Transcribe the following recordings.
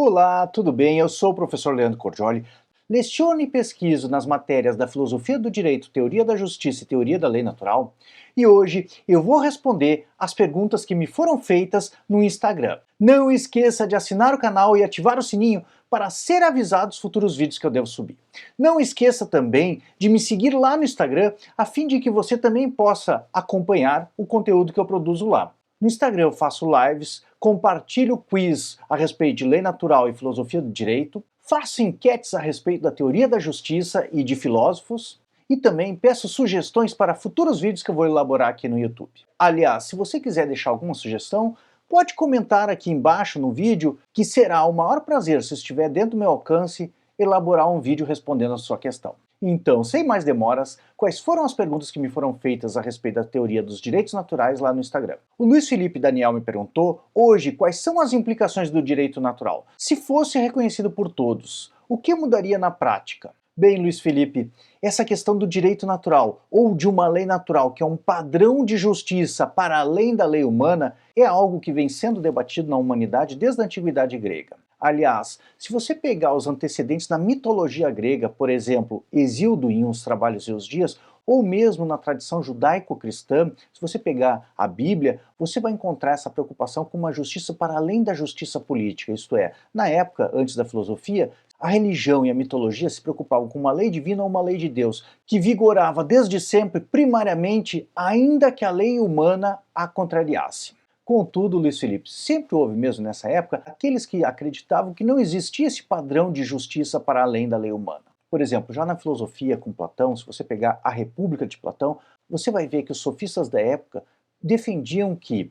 Olá, tudo bem? Eu sou o professor Leandro Cordioli. Leciono e pesquiso nas matérias da Filosofia do Direito, Teoria da Justiça e Teoria da Lei Natural. E hoje eu vou responder as perguntas que me foram feitas no Instagram. Não esqueça de assinar o canal e ativar o sininho para ser avisado dos futuros vídeos que eu devo subir. Não esqueça também de me seguir lá no Instagram, a fim de que você também possa acompanhar o conteúdo que eu produzo lá. No Instagram eu faço lives, compartilho quiz a respeito de lei natural e filosofia do direito, faço enquetes a respeito da teoria da justiça e de filósofos, e também peço sugestões para futuros vídeos que eu vou elaborar aqui no YouTube. Aliás, se você quiser deixar alguma sugestão, pode comentar aqui embaixo no vídeo, que será o maior prazer, se estiver dentro do meu alcance, elaborar um vídeo respondendo a sua questão. Então, sem mais demoras, quais foram as perguntas que me foram feitas a respeito da teoria dos direitos naturais lá no Instagram? O Luiz Felipe Daniel me perguntou, hoje, quais são as implicações do direito natural? Se fosse reconhecido por todos, o que mudaria na prática? Bem, Luiz Felipe, essa questão do direito natural, ou de uma lei natural, que é um padrão de justiça para além da lei humana, é algo que vem sendo debatido na humanidade desde a antiguidade grega. Aliás, se você pegar os antecedentes na mitologia grega, por exemplo, Hesíodo em Os Trabalhos e os Dias, ou mesmo na tradição judaico-cristã, se você pegar a Bíblia, você vai encontrar essa preocupação com uma justiça para além da justiça política, isto é, na época, antes da filosofia, a religião e a mitologia se preocupavam com uma lei divina ou uma lei de Deus, que vigorava desde sempre, primariamente, ainda que a lei humana a contrariasse. Contudo, Luiz Felipe, sempre houve mesmo nessa época aqueles que acreditavam que não existia esse padrão de justiça para além da lei humana. Por exemplo, já na filosofia com Platão, se você pegar a República de Platão, você vai ver que os sofistas da época defendiam que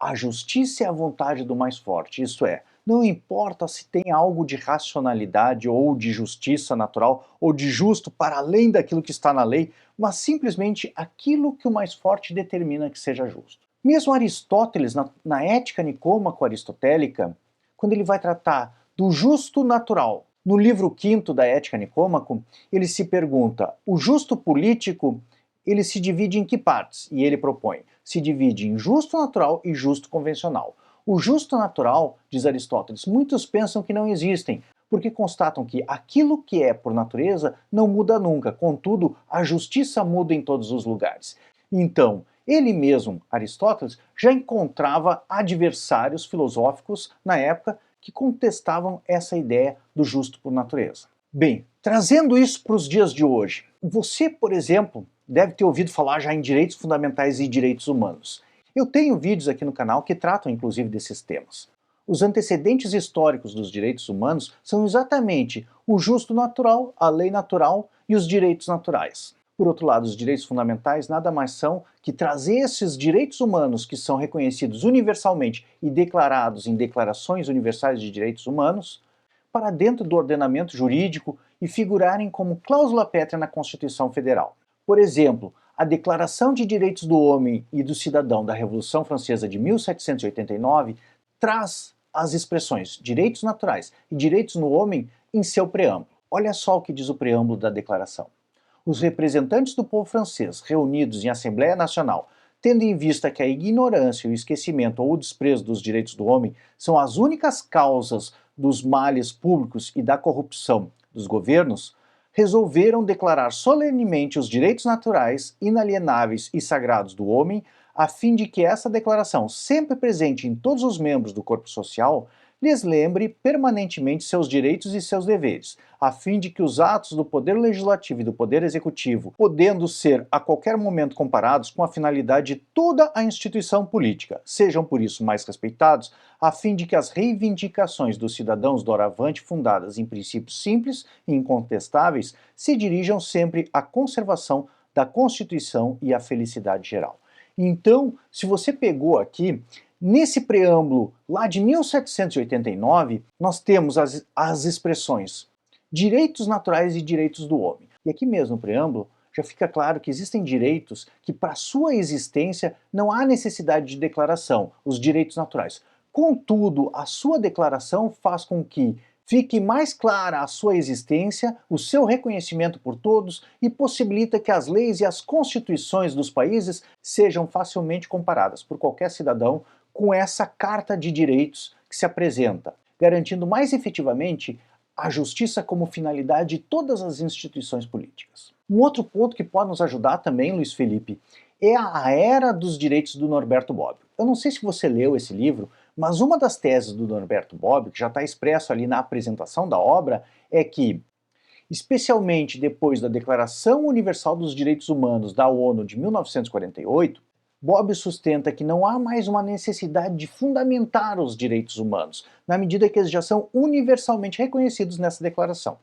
a justiça é a vontade do mais forte, isto é, não importa se tem algo de racionalidade ou de justiça natural ou de justo para além daquilo que está na lei, mas simplesmente aquilo que o mais forte determina que seja justo. Mesmo Aristóteles, na Ética Nicômaco-Aristotélica, quando ele vai tratar do justo natural, no livro 5º da Ética Nicômaco, ele se pergunta, o justo político, ele se divide em que partes? E ele propõe, se divide em justo natural e justo convencional. O justo natural, diz Aristóteles, muitos pensam que não existem, porque constatam que aquilo que é por natureza não muda nunca, contudo, a justiça muda em todos os lugares. Então, ele mesmo, Aristóteles, já encontrava adversários filosóficos na época que contestavam essa ideia do justo por natureza. Bem, trazendo isso para os dias de hoje, você, por exemplo, deve ter ouvido falar já em direitos fundamentais e direitos humanos. Eu tenho vídeos aqui no canal que tratam inclusive desses temas. Os antecedentes históricos dos direitos humanos são exatamente o justo natural, a lei natural e os direitos naturais. Por outro lado, os direitos fundamentais nada mais são que trazer esses direitos humanos que são reconhecidos universalmente e declarados em declarações universais de direitos humanos para dentro do ordenamento jurídico e figurarem como cláusula pétrea na Constituição Federal. Por exemplo, a Declaração de Direitos do Homem e do Cidadão da Revolução Francesa de 1789 traz as expressões direitos naturais e direitos no homem em seu preâmbulo. Olha só o que diz o preâmbulo da declaração. Os representantes do povo francês, reunidos em Assembleia Nacional, tendo em vista que a ignorância, o esquecimento ou o desprezo dos direitos do homem são as únicas causas dos males públicos e da corrupção dos governos, resolveram declarar solenemente os direitos naturais, inalienáveis e sagrados do homem, a fim de que essa declaração, sempre presente em todos os membros do corpo social, lhes lembre permanentemente seus direitos e seus deveres, a fim de que os atos do Poder Legislativo e do Poder Executivo, podendo ser a qualquer momento comparados com a finalidade de toda a instituição política, sejam por isso mais respeitados, a fim de que as reivindicações dos cidadãos doravante fundadas em princípios simples e incontestáveis se dirijam sempre à conservação da Constituição e à felicidade geral. Então, se você pegou aqui, nesse preâmbulo lá de 1789, nós temos as expressões direitos naturais e direitos do homem. E aqui mesmo no preâmbulo já fica claro que existem direitos que para sua existência não há necessidade de declaração, os direitos naturais. Contudo, a sua declaração faz com que fique mais clara a sua existência, o seu reconhecimento por todos e possibilita que as leis e as constituições dos países sejam facilmente comparadas por qualquer cidadão com essa carta de direitos que se apresenta. garantindo mais efetivamente a justiça como finalidade de todas as instituições políticas. Um outro ponto que pode nos ajudar também, Luiz Felipe, é a Era dos Direitos do Norberto Bobbio. Eu não sei se você leu esse livro, mas uma das teses do Norberto Bobbio, que já está expresso ali na apresentação da obra, é que, especialmente depois da Declaração Universal dos Direitos Humanos da ONU de 1948, Bobbio sustenta que não há mais uma necessidade de fundamentar os direitos humanos, na medida que eles já são universalmente reconhecidos nessa declaração.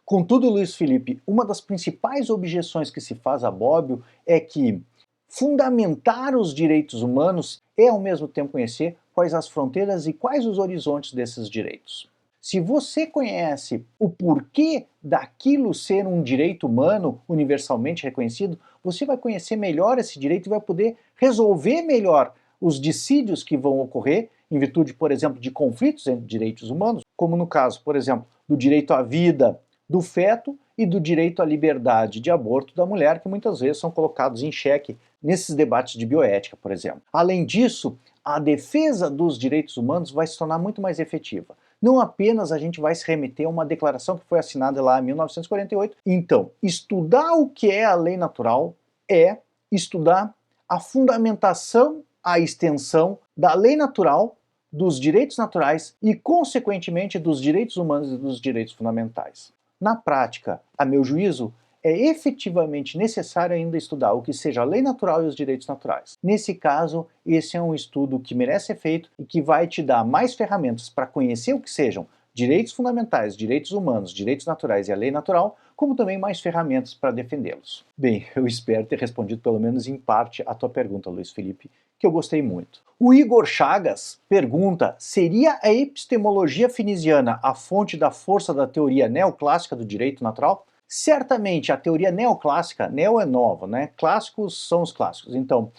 Contudo, Luiz Felipe, uma das principais objeções que se faz a Bobbio é que fundamentar os direitos humanos é ao mesmo tempo conhecer quais as fronteiras e quais os horizontes desses direitos. Se você conhece o porquê daquilo ser um direito humano universalmente reconhecido, você vai conhecer melhor esse direito e vai poder resolver melhor os dissídios que vão ocorrer em virtude, por exemplo, de conflitos entre direitos humanos, como no caso, por exemplo, do direito à vida do feto e do direito à liberdade de aborto da mulher, que muitas vezes são colocados em xeque nesses debates de bioética, por exemplo. Além disso, a defesa dos direitos humanos vai se tornar muito mais efetiva. Não apenas a gente vai se remeter a uma declaração que foi assinada lá em 1948. Então, estudar o que é a lei natural é estudar a fundamentação, a extensão da lei natural, dos direitos naturais e, consequentemente, dos direitos humanos e dos direitos fundamentais. Na prática, a meu juízo, é efetivamente necessário ainda estudar o que seja a lei natural e os direitos naturais. Nesse caso, esse é um estudo que merece ser feito e que vai te dar mais ferramentas para conhecer o que sejam direitos fundamentais, direitos humanos, direitos naturais e a lei natural, como também mais ferramentas para defendê-los. Bem, eu espero ter respondido pelo menos em parte a tua pergunta, Luiz Felipe, que eu gostei muito. O Igor Chagas pergunta: seria a epistemologia finisiana a fonte da força da teoria neoclássica do direito natural? Certamente a teoria neoclássica, neo é nova, né? Clássicos são os clássicos. Então,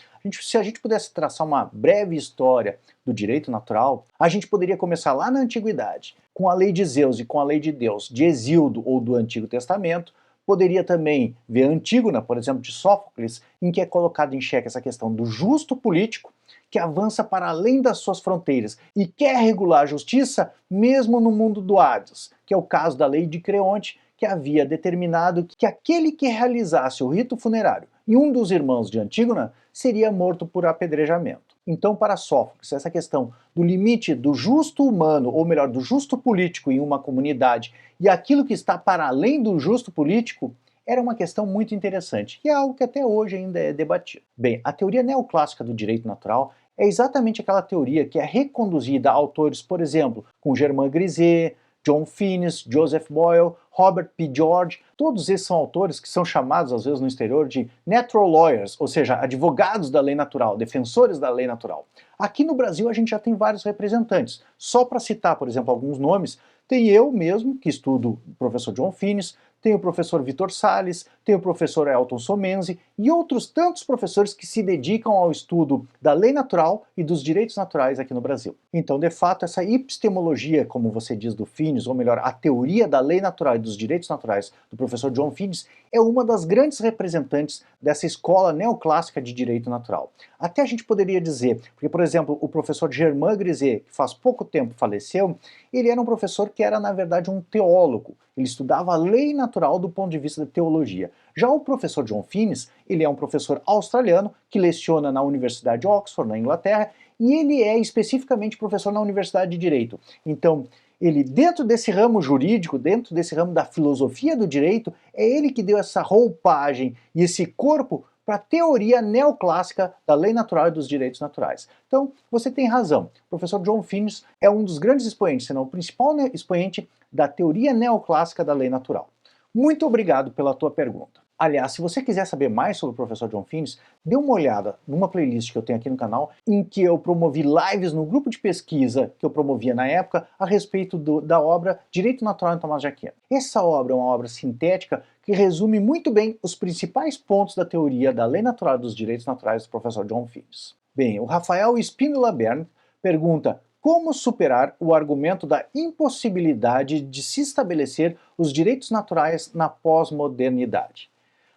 se a gente pudesse traçar uma breve história do direito natural, a gente poderia começar lá na antiguidade, com a lei de Zeus e com a lei de Deus, de Hesíodo ou do Antigo Testamento. Poderia também ver a Antígona, por exemplo, de Sófocles, em que é colocado em xeque essa questão do justo político, que avança para além das suas fronteiras e quer regular a justiça mesmo no mundo do Hades, que é o caso da lei de Creonte, que havia determinado que aquele que realizasse o rito funerário e um dos irmãos de Antígona seria morto por apedrejamento. Então, para Sófocles, essa questão do limite do justo humano, ou melhor, do justo político em uma comunidade e aquilo que está para além do justo político, era uma questão muito interessante, e é algo que até hoje ainda é debatido. Bem, a teoria neoclássica do direito natural é exatamente aquela teoria que é reconduzida a autores, por exemplo, como Germain Griset, John Finnis, Joseph Boyle, Robert P. George, todos esses são autores que são chamados às vezes no exterior de natural lawyers, ou seja, advogados da lei natural, defensores da lei natural. Aqui no Brasil a gente já tem vários representantes. Só para citar, por exemplo, alguns nomes, tem eu mesmo, que estudo o professor John Finnis, tem o professor Vitor Salles, tem o professor Elton Somenzi e outros tantos professores que se dedicam ao estudo da lei natural e dos direitos naturais aqui no Brasil. Então, de fato, essa epistemologia, como você diz, do Finnis, ou melhor, a teoria da lei natural e dos direitos naturais do professor John Finnis, é uma das grandes representantes dessa escola neoclássica de direito natural. Até a gente poderia dizer, porque, por exemplo, o professor Germain Griset, que faz pouco tempo faleceu, ele era um professor que era, na verdade, um teólogo. Ele estudava a lei natural do ponto de vista da teologia. Já o professor John Finnis, ele é um professor australiano que leciona na Universidade de Oxford, na Inglaterra, e ele é especificamente professor na Universidade de Direito. Então, ele, dentro desse ramo jurídico, dentro desse ramo da filosofia do direito, é ele que deu essa roupagem e esse corpo para a teoria neoclássica da lei natural e dos direitos naturais. Então, você tem razão. O professor John Finnis é um dos grandes expoentes, se não o principal expoente da teoria neoclássica da lei natural. Muito obrigado pela tua pergunta. Aliás, se você quiser saber mais sobre o professor John Finnis, dê uma olhada numa playlist que eu tenho aqui no canal, em que eu promovi lives no grupo de pesquisa que eu promovia na época a respeito da obra Direito Natural em Tomás de Aquino. Essa obra é uma obra sintética que resume muito bem os principais pontos da teoria da lei natural e dos direitos naturais do professor John Finnis. Bem, o Rafael Espíndola Bern pergunta: como superar o argumento da impossibilidade de se estabelecer os direitos naturais na pós-modernidade?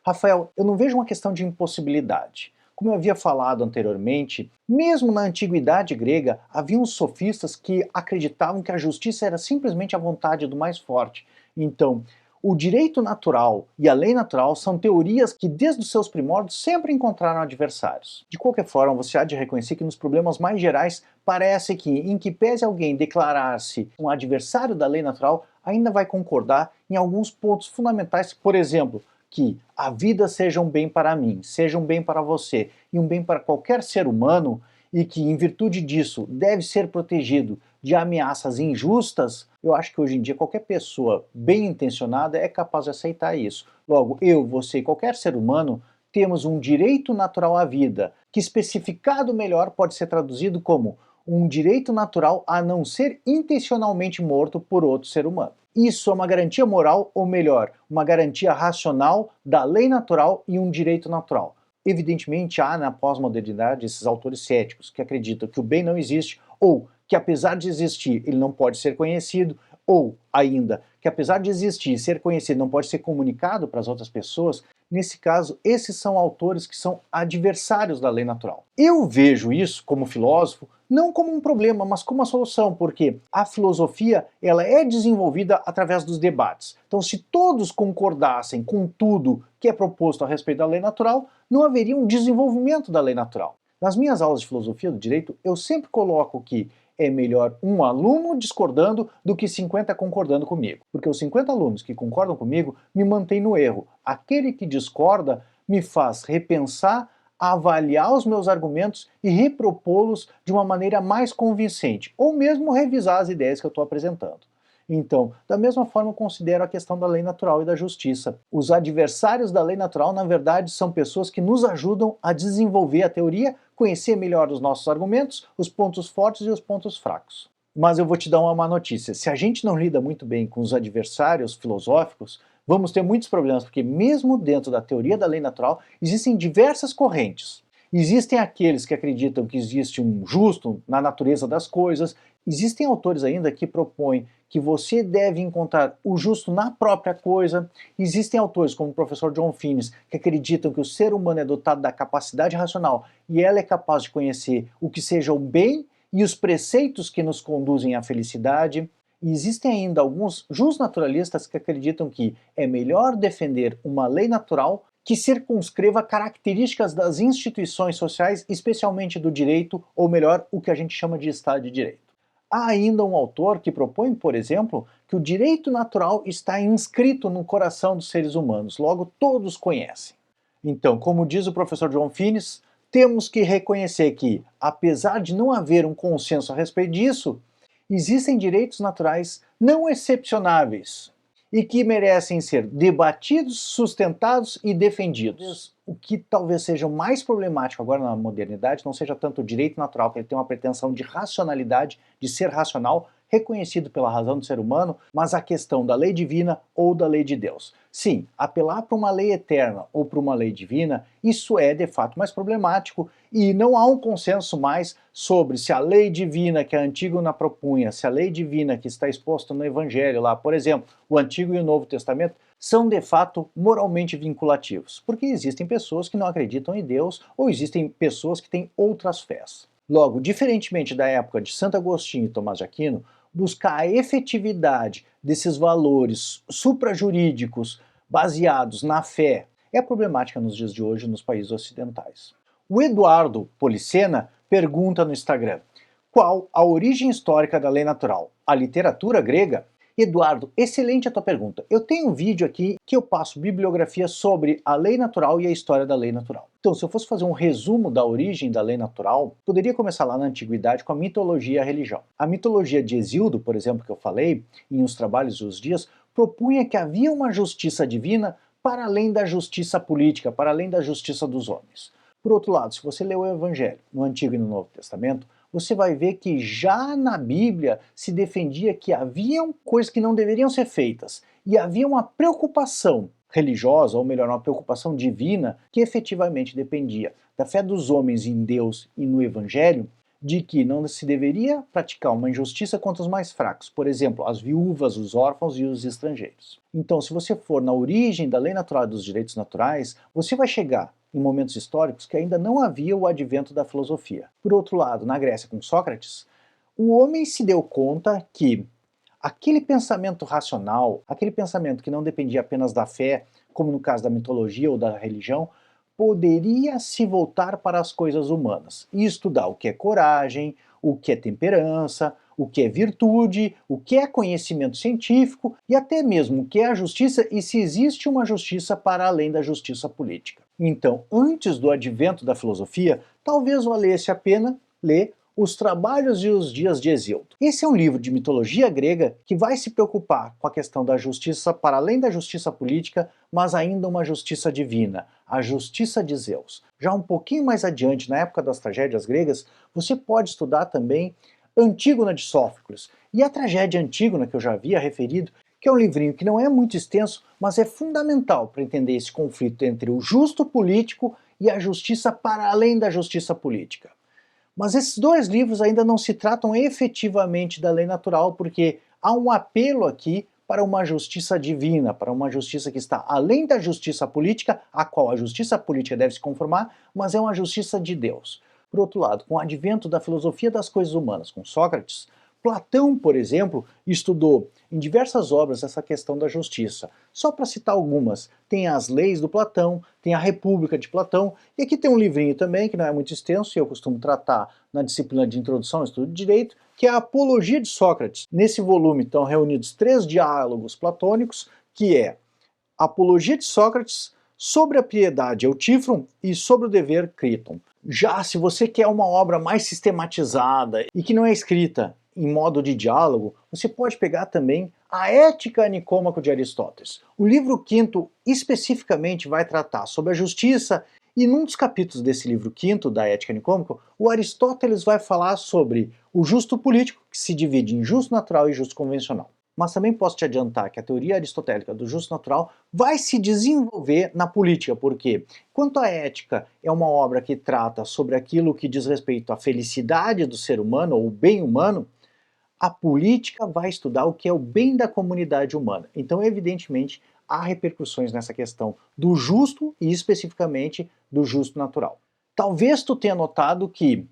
Rafael, eu não vejo uma questão de impossibilidade. Como eu havia falado anteriormente, mesmo na antiguidade grega, havia uns sofistas que acreditavam que a justiça era simplesmente a vontade do mais forte. Então, o direito natural e a lei natural são teorias que, desde os seus primórdios, sempre encontraram adversários. De qualquer forma, você há de reconhecer que nos problemas mais gerais, parece que, em que pese alguém declarar-se um adversário da lei natural, ainda vai concordar em alguns pontos fundamentais, por exemplo, que a vida seja um bem para mim, seja um bem para você e um bem para qualquer ser humano, e que, em virtude disso, deve ser protegido de ameaças injustas, eu acho que hoje em dia qualquer pessoa bem intencionada é capaz de aceitar isso. Logo, eu, você e qualquer ser humano temos um direito natural à vida, que especificado melhor pode ser traduzido como um direito natural a não ser intencionalmente morto por outro ser humano. Isso é uma garantia moral, ou melhor, uma garantia racional da lei natural e um direito natural. Evidentemente, há na pós-modernidade esses autores céticos que acreditam que o bem não existe, ou que apesar de existir, ele não pode ser conhecido, ou ainda, que apesar de existir e ser conhecido, não pode ser comunicado para as outras pessoas. Nesse caso, esses são autores que são adversários da lei natural. Eu vejo isso, como filósofo, não como um problema, mas como uma solução, porque a filosofia ela é desenvolvida através dos debates. Então, se todos concordassem com tudo que é proposto a respeito da lei natural, não haveria um desenvolvimento da lei natural. Nas minhas aulas de filosofia do direito, eu sempre coloco que é melhor um aluno discordando do que 50 concordando comigo. Porque os 50 alunos que concordam comigo me mantêm no erro. Aquele que discorda me faz repensar, avaliar os meus argumentos e repropô-los de uma maneira mais convincente, ou mesmo revisar as ideias que eu estou apresentando. Então, da mesma forma, eu considero a questão da lei natural e da justiça. Os adversários da lei natural, na verdade, são pessoas que nos ajudam a desenvolver a teoria, conhecer melhor os nossos argumentos, os pontos fortes e os pontos fracos. Mas eu vou te dar uma má notícia. Se a gente não lida muito bem com os adversários filosóficos, vamos ter muitos problemas, porque mesmo dentro da teoria da lei natural, existem diversas correntes. Existem aqueles que acreditam que existe um justo na natureza das coisas. Existem autores ainda que propõem que você deve encontrar o justo na própria coisa. Existem autores como o professor John Finnis que acreditam que o ser humano é dotado da capacidade racional e ela é capaz de conhecer o que seja o bem e os preceitos que nos conduzem à felicidade. E existem ainda alguns justnaturalistas que acreditam que é melhor defender uma lei natural que circunscreva características das instituições sociais, especialmente do direito, ou melhor, o que a gente chama de Estado de Direito. Há ainda um autor que propõe, por exemplo, que o direito natural está inscrito no coração dos seres humanos, logo todos conhecem. Então, como diz o professor John Finnis, temos que reconhecer que, apesar de não haver um consenso a respeito disso, existem direitos naturais não excepcionáveis e que merecem ser debatidos, sustentados e defendidos. O que talvez seja o mais problemático agora na modernidade não seja tanto o direito natural, que ele tem uma pretensão de racionalidade, de ser racional, reconhecido pela razão do ser humano, mas a questão da lei divina ou da lei de Deus. Sim, apelar para uma lei eterna ou para uma lei divina, isso é de fato mais problemático e não há um consenso mais sobre se a lei divina que a Antígona propunha, se a lei divina que está exposta no Evangelho lá, por exemplo, o Antigo e o Novo Testamento, são de fato moralmente vinculativos, porque existem pessoas que não acreditam em Deus ou existem pessoas que têm outras fés. Logo, diferentemente da época de Santo Agostinho e Tomás de Aquino, buscar a efetividade desses valores suprajurídicos baseados na fé é problemática nos dias de hoje nos países ocidentais. O Eduardo Policena pergunta no Instagram: qual a origem histórica da lei natural? A literatura grega? Eduardo, excelente a tua pergunta. Eu tenho um vídeo aqui que eu passo bibliografia sobre a lei natural e a história da lei natural. Então, se eu fosse fazer um resumo da origem da lei natural, poderia começar lá na antiguidade com a mitologia e a religião. A mitologia de Hesíodo, por exemplo, que eu falei em Os Trabalhos dos Dias, propunha que havia uma justiça divina para além da justiça política, para além da justiça dos homens. Por outro lado, se você lê o Evangelho, no Antigo e no Novo Testamento, você vai ver que já na Bíblia se defendia que haviam coisas que não deveriam ser feitas e havia uma preocupação religiosa, ou melhor, uma preocupação divina que efetivamente dependia da fé dos homens em Deus e no Evangelho, de que não se deveria praticar uma injustiça contra os mais fracos, por exemplo, as viúvas, os órfãos e os estrangeiros. Então, se você for na origem da lei natural e dos direitos naturais, você vai chegar em momentos históricos que ainda não havia o advento da filosofia. Por outro lado, na Grécia com Sócrates, o homem se deu conta que aquele pensamento racional, aquele pensamento que não dependia apenas da fé, como no caso da mitologia ou da religião, poderia se voltar para as coisas humanas e estudar o que é coragem, o que é temperança, o que é virtude, o que é conhecimento científico e até mesmo o que é a justiça e se existe uma justiça para além da justiça política. Então, antes do advento da filosofia, talvez valesse a pena ler Os Trabalhos e os Dias de Hesíodo. Esse é um livro de mitologia grega que vai se preocupar com a questão da justiça para além da justiça política, mas ainda uma justiça divina, a justiça de Zeus. Já um pouquinho mais adiante, na época das tragédias gregas, você pode estudar também Antígona de Sófocles. E a tragédia Antígona, que eu já havia referido, que é um livrinho que não é muito extenso, mas é fundamental para entender esse conflito entre o justo político e a justiça para além da justiça política. Mas esses dois livros ainda não se tratam efetivamente da lei natural, porque há um apelo aqui para uma justiça divina, para uma justiça que está além da justiça política, a qual a justiça política deve se conformar, mas é uma justiça de Deus. Por outro lado, com o advento da filosofia das coisas humanas com Sócrates, Platão, por exemplo, estudou em diversas obras essa questão da justiça. Só para citar algumas, tem as leis do Platão, tem a República de Platão, e aqui tem um livrinho também, que não é muito extenso, e eu costumo tratar na disciplina de Introdução ao Estudo de Direito, que é a Apologia de Sócrates. Nesse volume estão reunidos 3 diálogos platônicos, que é Apologia de Sócrates, sobre a piedade Eutífron e sobre o dever Críton. Já se você quer uma obra mais sistematizada e que não é escrita em modo de diálogo, você pode pegar também a Ética Nicômaco de Aristóteles. O livro quinto especificamente vai tratar sobre a justiça e num dos capítulos desse livro quinto da Ética Nicômaco, o Aristóteles vai falar sobre o justo político, que se divide em justo natural e justo convencional. Mas também posso te adiantar que a teoria aristotélica do justo natural vai se desenvolver na política, porque enquanto a ética é uma obra que trata sobre aquilo que diz respeito à felicidade do ser humano, ou o bem humano, a política vai estudar o que é o bem da comunidade humana. Então, evidentemente, há repercussões nessa questão do justo e especificamente do justo natural. Talvez tu tenha notado que,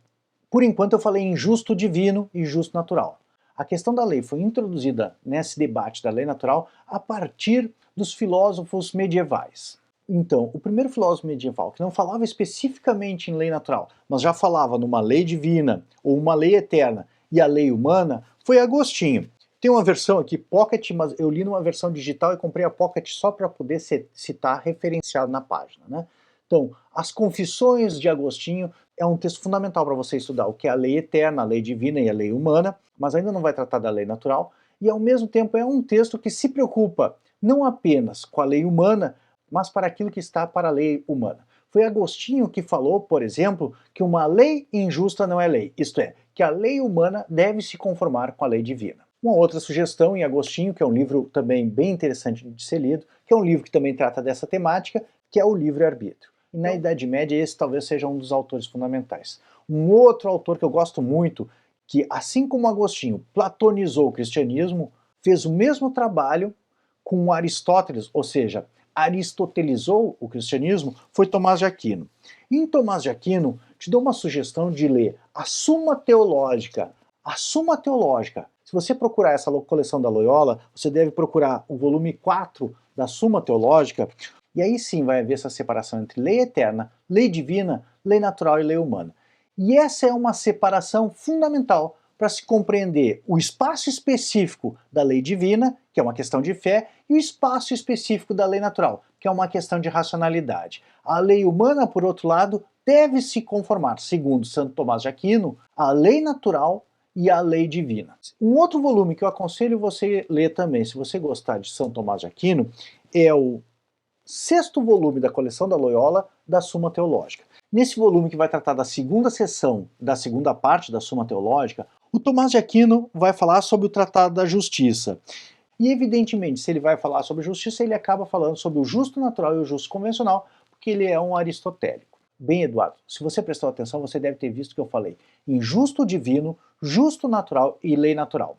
por enquanto, eu falei em justo divino e justo natural. A questão da lei foi introduzida nesse debate da lei natural a partir dos filósofos medievais. Então, o primeiro filósofo medieval que não falava especificamente em lei natural, mas já falava numa lei divina ou uma lei eterna e a lei humana, foi Agostinho. Tem uma versão aqui, Pocket, mas eu li numa versão digital e comprei a Pocket só para poder citar referenciado na página, né? Então, as Confissões de Agostinho é um texto fundamental para você estudar o que é a lei eterna, a lei divina e a lei humana, mas ainda não vai tratar da lei natural, e ao mesmo tempo é um texto que se preocupa não apenas com a lei humana, mas para aquilo que está para a lei humana. Foi Agostinho que falou, por exemplo, que uma lei injusta não é lei, isto é, que a lei humana deve se conformar com a lei divina. Uma outra sugestão em Agostinho, que é um livro também bem interessante de ser lido, que é um livro que também trata dessa temática, que é o Livre-Arbítrio. E na Idade Média esse talvez seja um dos autores fundamentais. Um outro autor que eu gosto muito, que assim como Agostinho platonizou o cristianismo, fez o mesmo trabalho com Aristóteles, ou seja, aristotelizou o cristianismo, foi Tomás de Aquino. Em Tomás de Aquino, te dou uma sugestão de ler a Suma Teológica. A Suma Teológica, se você procurar essa coleção da Loyola, você deve procurar o volume 4 da Suma Teológica, e aí sim vai haver essa separação entre lei eterna, lei divina, lei natural e lei humana. E essa é uma separação fundamental para se compreender o espaço específico da lei divina, que é uma questão de fé, e o espaço específico da lei natural, que é uma questão de racionalidade. A lei humana, por outro lado, deve se conformar, segundo Santo Tomás de Aquino, à lei natural e à lei divina. Um outro volume que eu aconselho você ler também, se você gostar de São Tomás de Aquino, é o 6º volume da coleção da Loyola, da Suma Teológica. Nesse volume que vai tratar da segunda seção, da segunda parte da Suma Teológica, o Tomás de Aquino vai falar sobre o Tratado da Justiça. E evidentemente, se ele vai falar sobre justiça, ele acaba falando sobre o justo natural e o justo convencional, porque ele é um aristotélico. Bem, Eduardo, se você prestou atenção, você deve ter visto que eu falei em justo divino, justo natural e lei natural.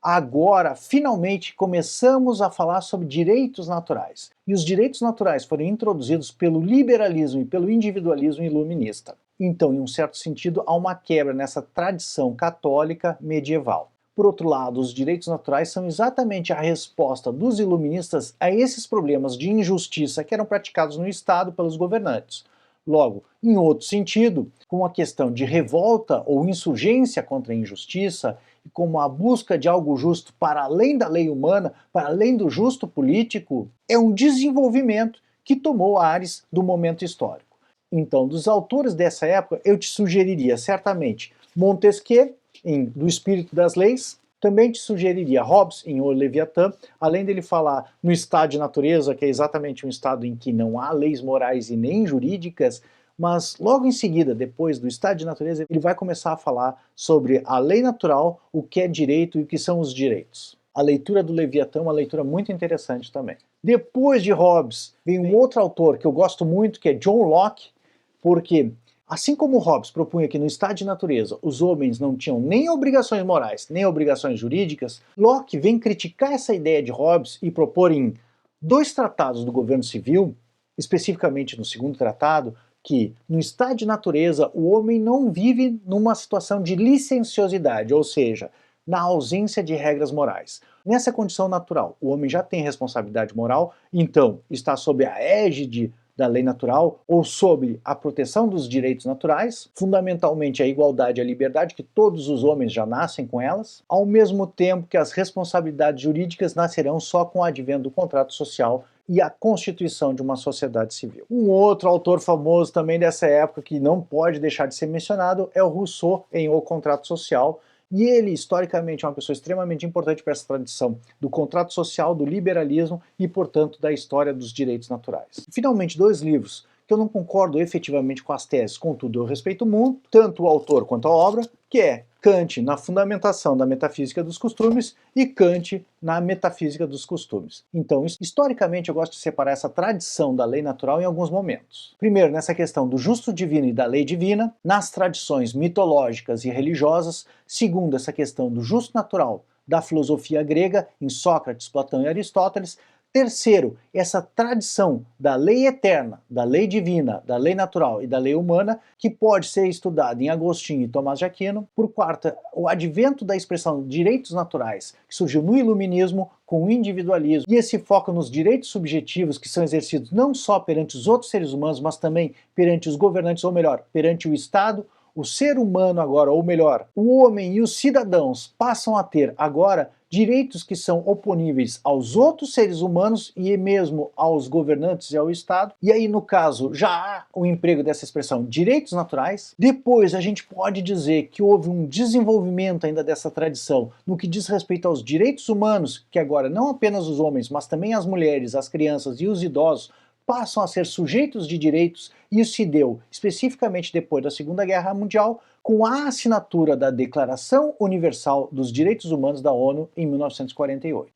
agora, finalmente, começamos a falar sobre direitos naturais. E os direitos naturais foram introduzidos pelo liberalismo e pelo individualismo iluminista. Então, em um certo sentido, há uma quebra nessa tradição católica medieval. Por outro lado, os direitos naturais são exatamente a resposta dos iluministas a esses problemas de injustiça que eram praticados no Estado pelos governantes. Logo, em outro sentido, com a questão de revolta ou insurgência contra a injustiça, e como a busca de algo justo para além da lei humana, para além do justo político, é um desenvolvimento que tomou ares do momento histórico. Então, dos autores dessa época, eu te sugeriria certamente Montesquieu, em Do Espírito das Leis, também te sugeriria Hobbes, em O Leviatã, além dele falar no estado de natureza, que é exatamente um estado em que não há leis morais e nem jurídicas, mas logo em seguida, depois do estado de natureza, ele vai começar a falar sobre a lei natural, o que é direito e o que são os direitos. A leitura do Leviatã é uma leitura muito interessante também. Depois de Hobbes, vem um outro autor que eu gosto muito, que é John Locke, porque assim como Hobbes propunha que no estado de natureza os homens não tinham nem obrigações morais, nem obrigações jurídicas, Locke vem criticar essa ideia de Hobbes e propor em 2 tratados do governo civil, especificamente no segundo tratado, que no estado de natureza o homem não vive numa situação de licenciosidade, ou seja, na ausência de regras morais. Nessa condição natural, o homem já tem responsabilidade moral, então está sob a égide da lei natural ou sob a proteção dos direitos naturais, fundamentalmente a igualdade e a liberdade, que todos os homens já nascem com elas, ao mesmo tempo que as responsabilidades jurídicas nascerão só com o advento do contrato social e a constituição de uma sociedade civil. Um outro autor famoso também dessa época que não pode deixar de ser mencionado é o Rousseau em O Contrato Social, e ele, historicamente, é uma pessoa extremamente importante para essa tradição do contrato social, do liberalismo e, portanto, da história dos direitos naturais. Finalmente, 2 livros que eu não concordo efetivamente com as teses, contudo eu respeito muito, tanto o autor quanto a obra, que é Kant na Fundamentação da Metafísica dos Costumes e Kant na Metafísica dos Costumes. Então, historicamente, eu gosto de separar essa tradição da lei natural em alguns momentos. Primeiro, nessa questão do justo divino e da lei divina, nas tradições mitológicas e religiosas. Segundo, essa questão do justo natural da filosofia grega, em Sócrates, Platão e Aristóteles. Terceiro, essa tradição da lei eterna, da lei divina, da lei natural e da lei humana, que pode ser estudada em Agostinho e Tomás de Aquino. Por quarta, o advento da expressão direitos naturais, que surgiu no iluminismo com o individualismo, e esse foco nos direitos subjetivos que são exercidos não só perante os outros seres humanos, mas também perante os governantes, ou melhor, perante o Estado. O ser humano agora, ou melhor, o homem e os cidadãos passam a ter agora direitos que são oponíveis aos outros seres humanos e mesmo aos governantes e ao Estado. E aí, no caso, já há o emprego dessa expressão direitos naturais. Depois, a gente pode dizer que houve um desenvolvimento ainda dessa tradição no que diz respeito aos direitos humanos, que agora não apenas os homens, mas também as mulheres, as crianças e os idosos passam a ser sujeitos de direitos. Isso se deu especificamente depois da Segunda Guerra Mundial, com a assinatura da Declaração Universal dos Direitos Humanos da ONU em 1948.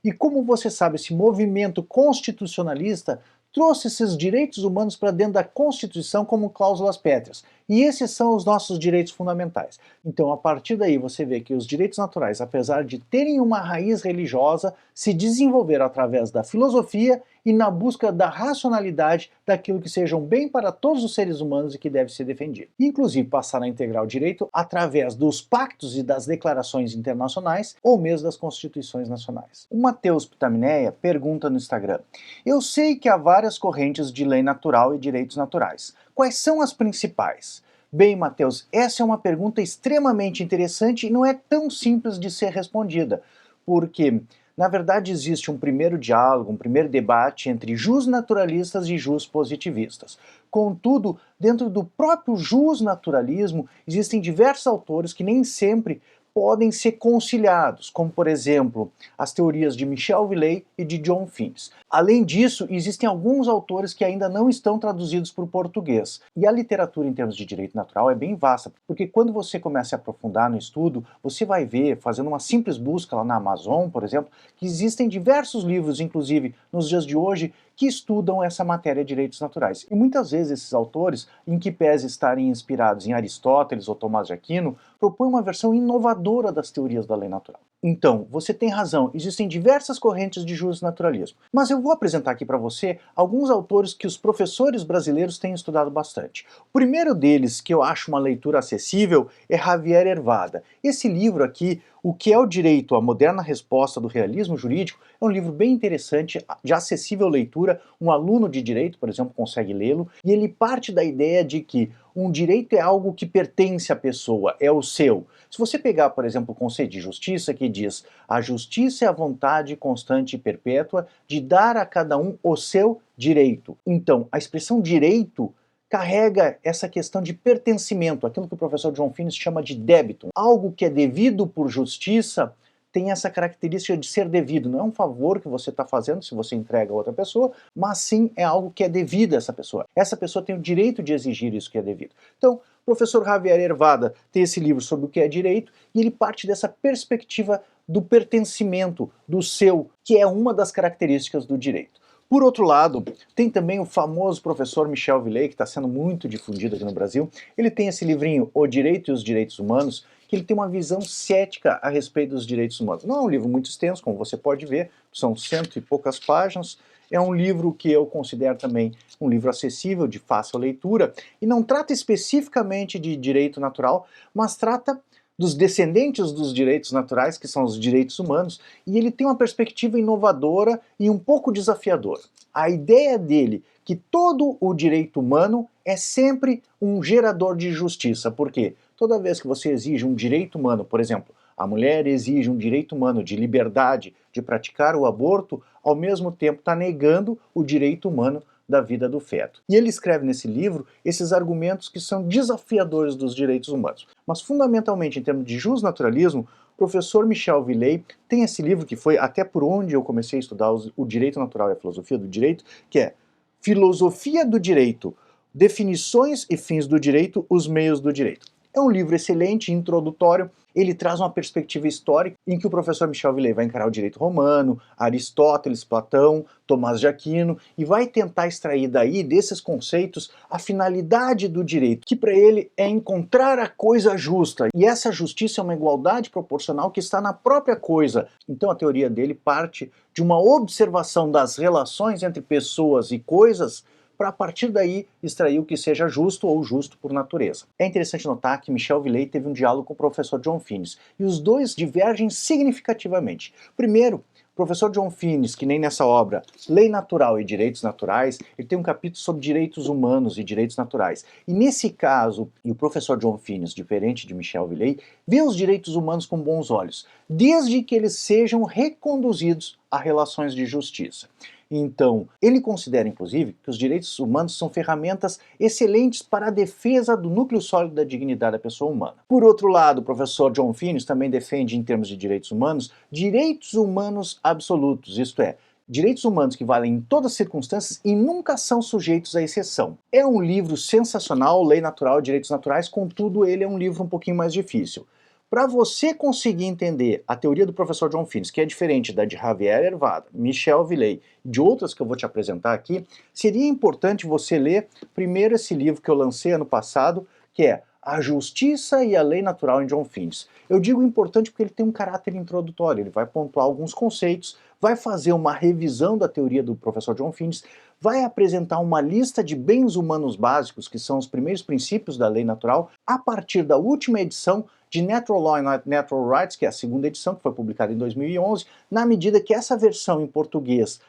E como você sabe, esse movimento constitucionalista trouxe esses direitos humanos para dentro da Constituição como cláusulas pétreas. E esses são os nossos direitos fundamentais. Então, a partir daí, você vê que os direitos naturais, apesar de terem uma raiz religiosa, se desenvolveram através da filosofia e na busca da racionalidade daquilo que seja um bem para todos os seres humanos e que deve ser defendido. Inclusive, passaram a integrar o direito através dos pactos e das declarações internacionais ou mesmo das constituições nacionais. O Matheus Pitamineia pergunta no Instagram: eu sei que há várias correntes de lei natural e direitos naturais. Quais são as principais? Bem, Matheus, essa é uma pergunta extremamente interessante e não é tão simples de ser respondida, porque, na verdade, existe um primeiro diálogo, um primeiro debate entre justnaturalistas e justpositivistas. Contudo, dentro do próprio justnaturalismo, existem diversos autores que nem sempre podem ser conciliados, como, por exemplo, as teorias de Michel Villey e de John Finnes. Além disso, existem alguns autores que ainda não estão traduzidos para o português. E a literatura em termos de direito natural é bem vasta, porque quando você começa a aprofundar no estudo, você vai ver, fazendo uma simples busca lá na Amazon, por exemplo, que existem diversos livros, inclusive nos dias de hoje, que estudam essa matéria de direitos naturais. E muitas vezes esses autores, em que pese estarem inspirados em Aristóteles ou Tomás de Aquino, propõem uma versão inovadora das teorias da lei natural. Então, você tem razão, existem diversas correntes de justnaturalismo, mas eu vou apresentar aqui para você alguns autores que os professores brasileiros têm estudado bastante. O primeiro deles, que eu acho uma leitura acessível, é Javier Hervada. Esse livro aqui, O que é o Direito? A Moderna Resposta do Realismo Jurídico, é um livro bem interessante, de acessível leitura, um aluno de direito, por exemplo, consegue lê-lo, e ele parte da ideia de que um direito é algo que pertence à pessoa, é o seu. Se você pegar, por exemplo, o conceito de justiça, que diz: a justiça é a vontade constante e perpétua de dar a cada um o seu direito. Então, a expressão direito carrega essa questão de pertencimento, aquilo que o professor John Finnis chama de débito. Algo que é devido por justiça tem essa característica de ser devido. Não é um favor que você está fazendo se você entrega a outra pessoa, mas sim é algo que é devido a essa pessoa. Essa pessoa tem o direito de exigir isso que é devido. Então, o professor Javier Hervada tem esse livro sobre o que é direito e ele parte dessa perspectiva do pertencimento, do seu, que é uma das características do direito. Por outro lado, tem também o famoso professor Michel Villey, que está sendo muito difundido aqui no Brasil. Ele tem esse livrinho, O Direito e os Direitos Humanos, que ele tem uma visão cética a respeito dos direitos humanos. Não é um livro muito extenso, como você pode ver, são 100 e poucas páginas. É um livro que eu considero também um livro acessível, de fácil leitura, e não trata especificamente de direito natural, mas trata dos descendentes dos direitos naturais, que são os direitos humanos, e ele tem uma perspectiva inovadora e um pouco desafiadora. A ideia dele que todo o direito humano é sempre um gerador de justiça. Por quê? Toda vez que você exige um direito humano, por exemplo, a mulher exige um direito humano de liberdade, de praticar o aborto, ao mesmo tempo está negando o direito humano da vida do feto. E ele escreve nesse livro esses argumentos que são desafiadores dos direitos humanos. Mas fundamentalmente, em termos de justnaturalismo, o professor Michel Villey tem esse livro que foi até por onde eu comecei a estudar o direito natural e a filosofia do direito, que é Filosofia do Direito, Definições e Fins do Direito, os Meios do Direito. É um livro excelente, introdutório, ele traz uma perspectiva histórica em que o professor Michel Villey vai encarar o direito romano, Aristóteles, Platão, Tomás de Aquino, e vai tentar extrair daí, desses conceitos, a finalidade do direito, que para ele é encontrar a coisa justa. E essa justiça é uma igualdade proporcional que está na própria coisa. Então a teoria dele parte de uma observação das relações entre pessoas e coisas, para a partir daí extrair o que seja justo ou justo por natureza. É interessante notar que Michel Villey teve um diálogo com o professor John Finnis, e os dois divergem significativamente. Primeiro, o professor John Finnis, que nem nessa obra, Lei Natural e Direitos Naturais, ele tem um capítulo sobre direitos humanos e direitos naturais. E nesse caso, o professor John Finnis, diferente de Michel Villey, vê os direitos humanos com bons olhos, desde que eles sejam reconduzidos a relações de justiça. Então, ele considera, inclusive, que os direitos humanos são ferramentas excelentes para a defesa do núcleo sólido da dignidade da pessoa humana. Por outro lado, o professor John Finnis também defende, em termos de direitos humanos absolutos, isto é, direitos humanos que valem em todas as circunstâncias e nunca são sujeitos à exceção. É um livro sensacional, Lei Natural e Direitos Naturais, contudo ele é um livro um pouquinho mais difícil. Para você conseguir entender a teoria do professor John Finnis, que é diferente da de Javier Hervada, Michel Villey e de outras que eu vou te apresentar aqui, seria importante você ler primeiro esse livro que eu lancei ano passado, que é A Justiça e a Lei Natural em John Finnis. Eu digo importante porque ele tem um caráter introdutório, ele vai pontuar alguns conceitos, vai fazer uma revisão da teoria do professor John Finnis, vai apresentar uma lista de bens humanos básicos, que são os primeiros princípios da lei natural, a partir da última edição de Natural Law and Natural Rights, que é a segunda edição, que foi publicada em 2011, na medida que essa versão em português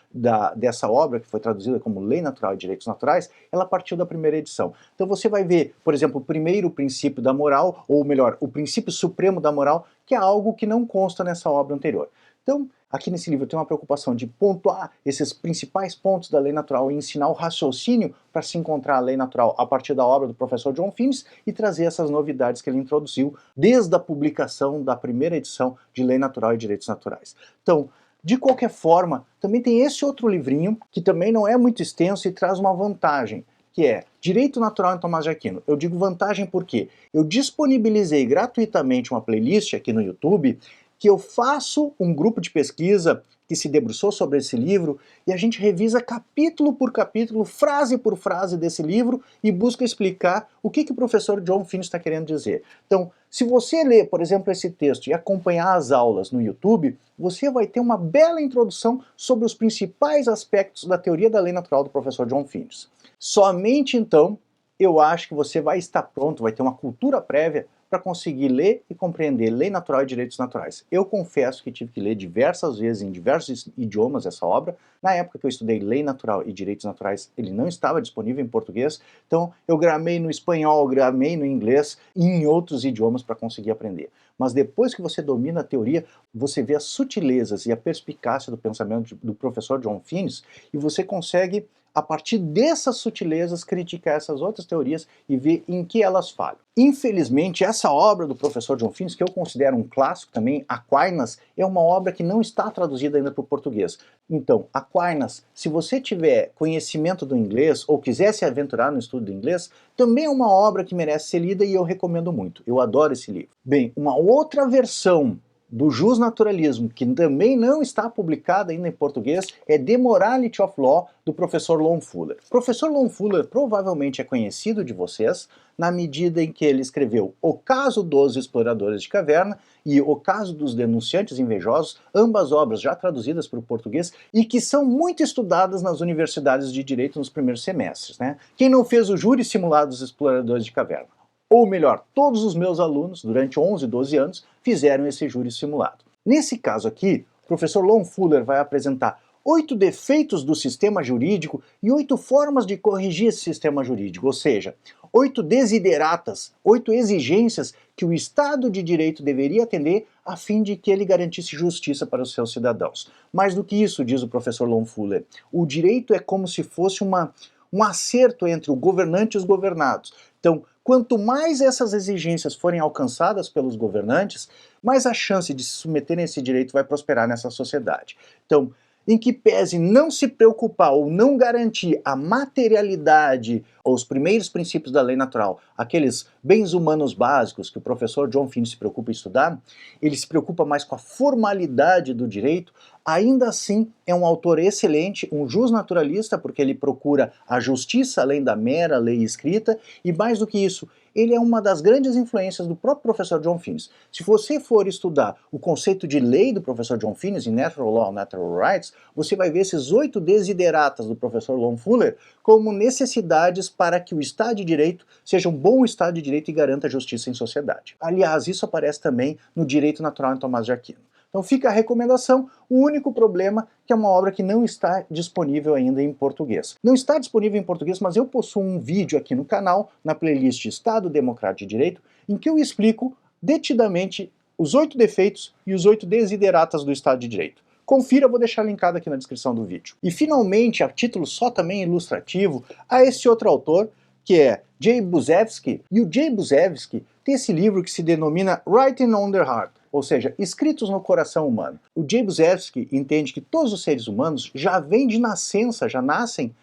dessa obra, que foi traduzida como Lei Natural e Direitos Naturais, ela partiu da primeira edição. Então você vai ver, por exemplo, o primeiro princípio da moral, ou melhor, o princípio supremo da moral, que é algo que não consta nessa obra anterior. Então, aqui nesse livro eu tenho uma preocupação de pontuar esses principais pontos da lei natural e ensinar o raciocínio para se encontrar a lei natural a partir da obra do professor John Finnis e trazer essas novidades que ele introduziu desde a publicação da primeira edição de Lei Natural e Direitos Naturais. Então, de qualquer forma, também tem esse outro livrinho, que também não é muito extenso e traz uma vantagem, que é Direito Natural em Tomás de Aquino. Eu digo vantagem porque eu disponibilizei gratuitamente uma playlist aqui no YouTube que eu faço um grupo de pesquisa que se debruçou sobre esse livro e a gente revisa capítulo por capítulo, frase por frase desse livro e busca explicar o que o professor John Finnis está querendo dizer. Então, se você ler, por exemplo, esse texto e acompanhar as aulas no YouTube, você vai ter uma bela introdução sobre os principais aspectos da teoria da lei natural do professor John Finnis. Somente então, eu acho que você vai estar pronto, vai ter uma cultura prévia para conseguir ler e compreender lei natural e direitos naturais. Eu confesso que tive que ler diversas vezes em diversos idiomas essa obra. Na época que eu estudei lei natural e direitos naturais, ele não estava disponível em português, então eu gramei no espanhol, gramei no inglês e em outros idiomas para conseguir aprender. Mas depois que você domina a teoria, você vê as sutilezas e a perspicácia do pensamento do professor John Finnis e você consegue, a partir dessas sutilezas, criticar essas outras teorias e ver em que elas falham. Infelizmente, essa obra do professor John Finnis, que eu considero um clássico também, Aquinas, é uma obra que não está traduzida ainda para o português. Então, Aquinas, se você tiver conhecimento do inglês ou quiser se aventurar no estudo do inglês, também é uma obra que merece ser lida e eu recomendo muito. Eu adoro esse livro. Bem, uma outra versão do Justnaturalismo, que também não está publicada ainda em português, é The Morality of Law, do professor Lon Fuller. O professor Lon Fuller provavelmente é conhecido de vocês na medida em que ele escreveu O Caso dos Exploradores de Caverna e O Caso dos Denunciantes Invejosos, ambas obras já traduzidas para o português e que são muito estudadas nas universidades de direito nos primeiros semestres, né? Quem não fez o júri simulado dos Exploradores de Caverna? Ou melhor, todos os meus alunos, durante 11, 12 anos, fizeram esse júri simulado. Nesse caso aqui, o professor Lon Fuller vai apresentar 8 defeitos do sistema jurídico e 8 formas de corrigir esse sistema jurídico, ou seja, 8 desideratas, 8 exigências que o Estado de Direito deveria atender a fim de que ele garantisse justiça para os seus cidadãos. Mais do que isso, diz o professor Lon Fuller, o direito é como se fosse um acerto entre o governante e os governados. Então, quanto mais essas exigências forem alcançadas pelos governantes, mais a chance de se submeterem a esse direito vai prosperar nessa sociedade. Então, em que pese não se preocupar ou não garantir a materialidade ou os primeiros princípios da lei natural, aqueles bens humanos básicos que o professor John Finnis se preocupa em estudar, ele se preocupa mais com a formalidade do direito. Ainda assim, é um autor excelente, um justnaturalista, porque ele procura a justiça além da mera lei escrita, e mais do que isso, ele é uma das grandes influências do próprio professor John Finnis. Se você for estudar o conceito de lei do professor John Finnis, em Natural Law, Natural Rights, você vai ver esses 8 desideratas do professor Lon Fuller como necessidades para que o Estado de Direito seja um bom Estado de Direito e garanta a justiça em sociedade. Aliás, isso aparece também no Direito Natural em Tomás de Aquino. Então fica a recomendação, o único problema é que é uma obra que não está disponível ainda em português. Não está disponível em português, mas eu possuo um vídeo aqui no canal, na playlist Estado Democrático de Direito, em que eu explico detidamente os 8 defeitos e os 8 desideratas do Estado de Direito. Confira, vou deixar linkado aqui na descrição do vídeo. E finalmente, a título só também ilustrativo, a esse outro autor, que é Jay Buzewski, e o Jay Buzewski tem esse livro que se denomina Writing on the Heart, ou seja, escritos no coração humano. O Jay Buzewski entende que todos os seres humanos já vêm de nascença, já nascem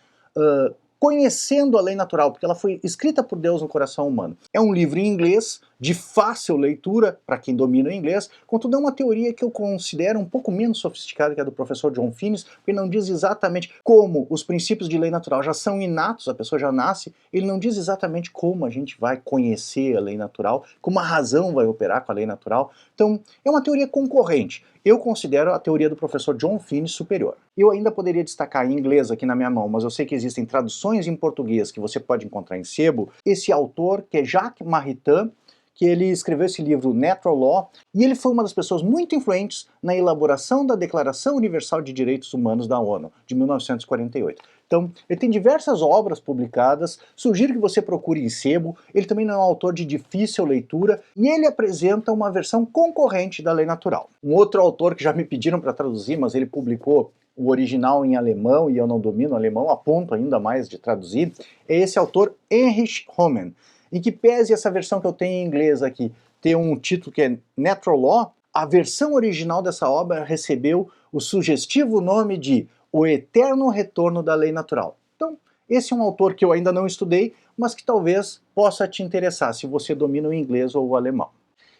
conhecendo a lei natural, porque ela foi escrita por Deus no coração humano. É um livro em inglês, de fácil leitura, para quem domina o inglês, contudo é uma teoria que eu considero um pouco menos sofisticada que a do professor John Finnis, porque não diz exatamente como os princípios de lei natural já são inatos, a pessoa já nasce, ele não diz exatamente como a gente vai conhecer a lei natural, como a razão vai operar com a lei natural. Então, é uma teoria concorrente. Eu considero a teoria do professor John Finnis superior. Eu ainda poderia destacar em inglês aqui na minha mão, mas eu sei que existem traduções em português que você pode encontrar em sebo, esse autor, que é Jacques Maritain, que ele escreveu esse livro Natural Law, e ele foi uma das pessoas muito influentes na elaboração da Declaração Universal de Direitos Humanos da ONU, de 1948. Então, ele tem diversas obras publicadas, sugiro que você procure em sebo, ele também não é um autor de difícil leitura, e ele apresenta uma versão concorrente da lei natural. Um outro autor que já me pediram para traduzir, mas ele publicou o original em alemão, e eu não domino alemão, a ponto ainda mais de traduzir, é esse autor Heinrich Hohmann. Em que pese essa versão que eu tenho em inglês aqui ter um título que é Natural Law, a versão original dessa obra recebeu o sugestivo nome de O Eterno Retorno da Lei Natural. Então, esse é um autor que eu ainda não estudei, mas que talvez possa te interessar se você domina o inglês ou o alemão.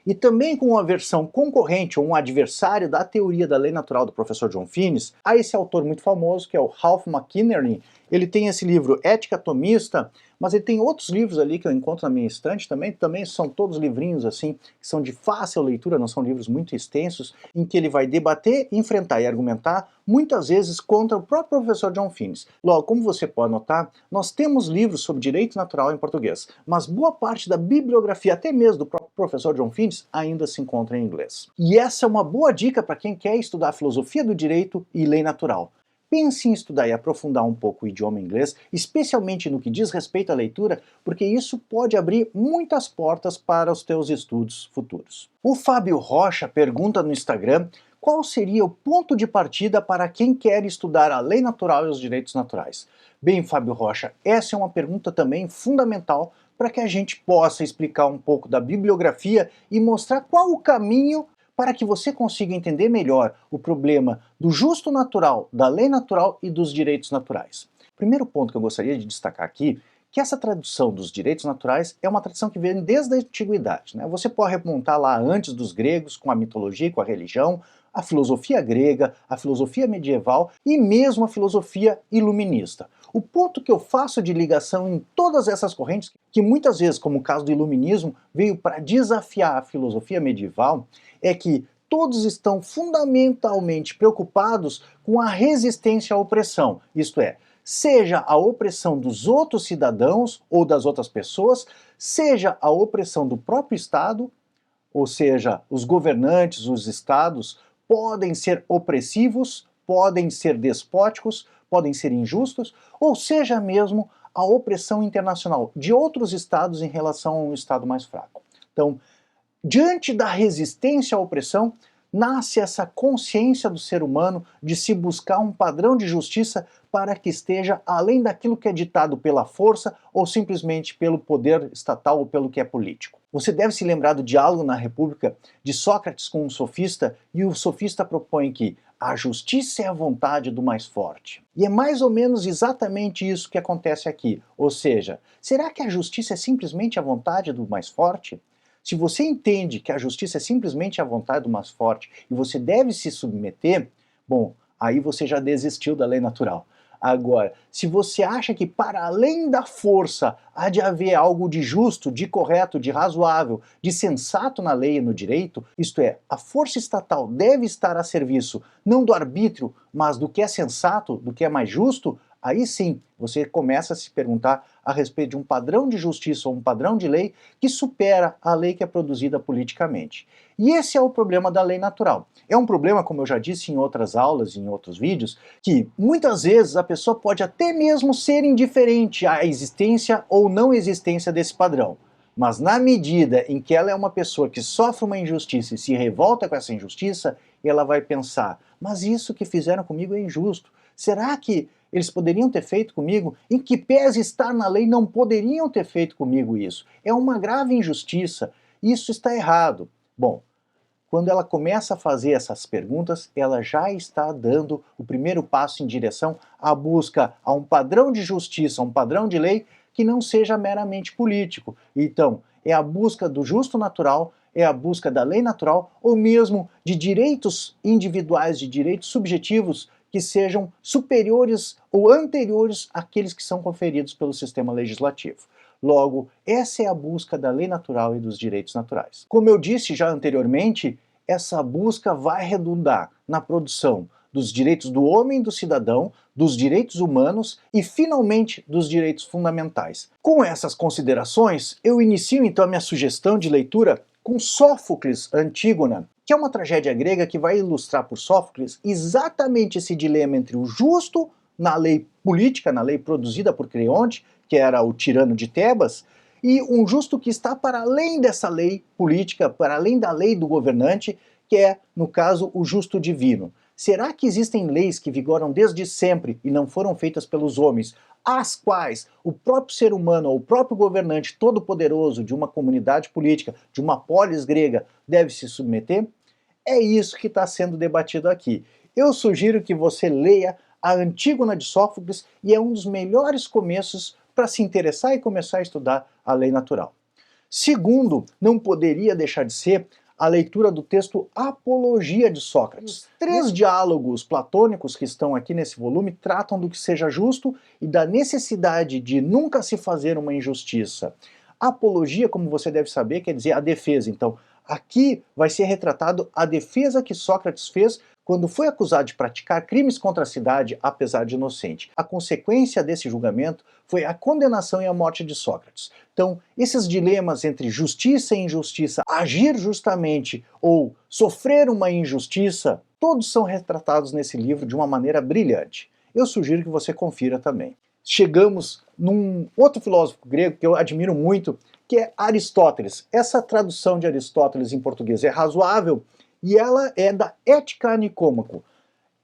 e também com uma versão concorrente ou um adversário da teoria da lei natural do professor John Finnis, há esse autor muito famoso que é o Ralph McInerney. Ele tem esse livro Ética Atomista, mas ele tem outros livros ali que eu encontro na minha estante também são todos livrinhos assim, que são de fácil leitura, não são livros muito extensos, em que ele vai debater, enfrentar e argumentar, muitas vezes contra o próprio professor John Finnis. Logo, como você pode notar, nós temos livros sobre direito natural em português, mas boa parte da bibliografia, até mesmo do próprio professor John Finnis, ainda se encontra em inglês. E essa é uma boa dica para quem quer estudar filosofia do direito e lei natural. Pense em estudar e aprofundar um pouco o idioma inglês, especialmente no que diz respeito à leitura, porque isso pode abrir muitas portas para os teus estudos futuros. O Fábio Rocha pergunta no Instagram qual seria o ponto de partida para quem quer estudar a lei natural e os direitos naturais. Bem, Fábio Rocha, essa é uma pergunta também fundamental para que a gente possa explicar um pouco da bibliografia e mostrar qual o caminho para que você consiga entender melhor o problema do justo natural, da lei natural e dos direitos naturais. O primeiro ponto que eu gostaria de destacar aqui, que essa tradução dos direitos naturais é uma tradição que vem desde a antiguidade, né? Você pode remontar lá antes dos gregos, com a mitologia, com a religião, a filosofia grega, a filosofia medieval e mesmo a filosofia iluminista. O ponto que eu faço de ligação em todas essas correntes, que muitas vezes, como o caso do iluminismo, veio para desafiar a filosofia medieval, é que todos estão fundamentalmente preocupados com a resistência à opressão, isto é, seja a opressão dos outros cidadãos ou das outras pessoas, seja a opressão do próprio Estado, ou seja, os governantes, os estados, podem ser opressivos, podem ser despóticos, podem ser injustos, ou seja mesmo a opressão internacional de outros estados em relação a um estado mais fraco. Então, diante da resistência à opressão, nasce essa consciência do ser humano de se buscar um padrão de justiça para que esteja além daquilo que é ditado pela força ou simplesmente pelo poder estatal ou pelo que é político. Você deve se lembrar do diálogo na República de Sócrates com um sofista, e o sofista propõe que a justiça é a vontade do mais forte. E é mais ou menos exatamente isso que acontece aqui. Ou seja, será que a justiça é simplesmente a vontade do mais forte? Se você entende que a justiça é simplesmente a vontade do mais forte e você deve se submeter, bom, aí você já desistiu da lei natural. Agora, se você acha que para além da força há de haver algo de justo, de correto, de razoável, de sensato na lei e no direito, isto é, a força estatal deve estar a serviço não do arbítrio, mas do que é sensato, do que é mais justo, aí sim você começa a se perguntar a respeito de um padrão de justiça ou um padrão de lei que supera a lei que é produzida politicamente. E esse é o problema da lei natural. É um problema, como eu já disse em outras aulas, em outros vídeos, que muitas vezes a pessoa pode até mesmo ser indiferente à existência ou não existência desse padrão. Mas na medida em que ela é uma pessoa que sofre uma injustiça e se revolta com essa injustiça, ela vai pensar, mas isso que fizeram comigo é injusto. Será que eles poderiam ter feito comigo? Em que pese estar na lei, não poderiam ter feito comigo isso. É uma grave injustiça. Isso está errado. Bom, quando ela começa a fazer essas perguntas, ela já está dando o primeiro passo em direção à busca a um padrão de justiça, a um padrão de lei que não seja meramente político. Então, é a busca do justo natural, é a busca da lei natural, ou mesmo de direitos individuais, de direitos subjetivos que sejam superiores ou anteriores àqueles que são conferidos pelo sistema legislativo. Logo, essa é a busca da lei natural e dos direitos naturais. Como eu disse já anteriormente, essa busca vai redundar na produção dos direitos do homem e do cidadão, dos direitos humanos e, finalmente, dos direitos fundamentais. Com essas considerações, eu inicio então a minha sugestão de leitura com Sófocles, Antígona, que é uma tragédia grega que vai ilustrar por Sófocles exatamente esse dilema entre o justo na lei política, na lei produzida por Creonte, que era o tirano de Tebas, e um justo que está para além dessa lei política, para além da lei do governante, que é, no caso, o justo divino. Será que existem leis que vigoram desde sempre e não foram feitas pelos homens, às quais o próprio ser humano ou o próprio governante todo-poderoso de uma comunidade política, de uma polis grega, deve se submeter? É isso que está sendo debatido aqui. Eu sugiro que você leia a Antígona de Sófocles e é um dos melhores começos para se interessar e começar a estudar a lei natural. Segundo, não poderia deixar de ser a leitura do texto Apologia de Sócrates. 3 diálogos platônicos que estão aqui nesse volume tratam do que seja justo e da necessidade de nunca se fazer uma injustiça. Apologia, como você deve saber, quer dizer a defesa. Então, aqui vai ser retratado a defesa que Sócrates fez quando foi acusado de praticar crimes contra a cidade, apesar de inocente. A consequência desse julgamento foi a condenação e a morte de Sócrates. Então, esses dilemas entre justiça e injustiça, agir justamente ou sofrer uma injustiça, todos são retratados nesse livro de uma maneira brilhante. Eu sugiro que você confira também. Chegamos num outro filósofo grego que eu admiro muito, que é Aristóteles. Essa tradução de Aristóteles em português é razoável, e ela é da Ética Nicômaco.